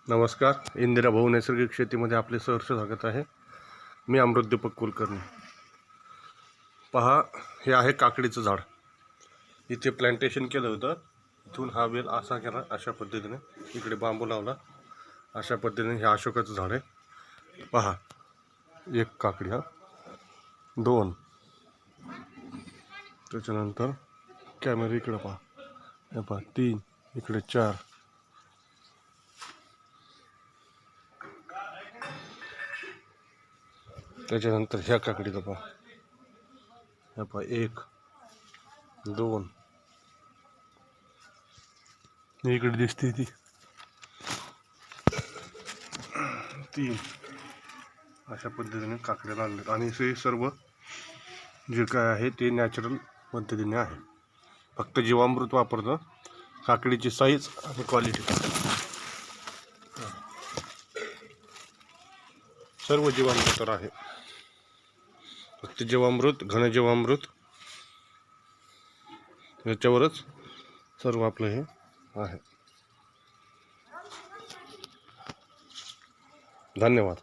नमस्कार. इंदिरा भाऊ नैसर्गिक शेतीमध्ये आपले सहर्ष स्वागत आहे. मी अमृत दीपक कुलकर्णी. पहा, हे आहे काकडीचं झाड. इथे प्लांटेशन केलं होतं. इथून हा वेल असा केला, अशा पद्धतीने इकडे बांबू लावला, अशा पद्धतीने हे अशोकाचं झाड आहे. पहा, एक काकडी, हा 2, त्याच्यानंतर कॅमेरा इकडे पहा, हे पहा 3, इकडे 4, त्याच्यानंतर ह्या काकडीचा पहा, ह्या पहा 1, 2, इकडे दिसते ती 3. अशा पद्धतीने काकड्या लागल्यात आणि हे सर्व जे काय आहे ते नॅचरल पद्धतीने आहे. फक्त जीवामृत वापरतं. काकडीची साईज आणि क्वालिटी सर्व जीवामृतावर आहे. फक्त जीवामृत, घन जीवामृत याच्यावरच सर्व आपलं हे आहे. धन्यवाद.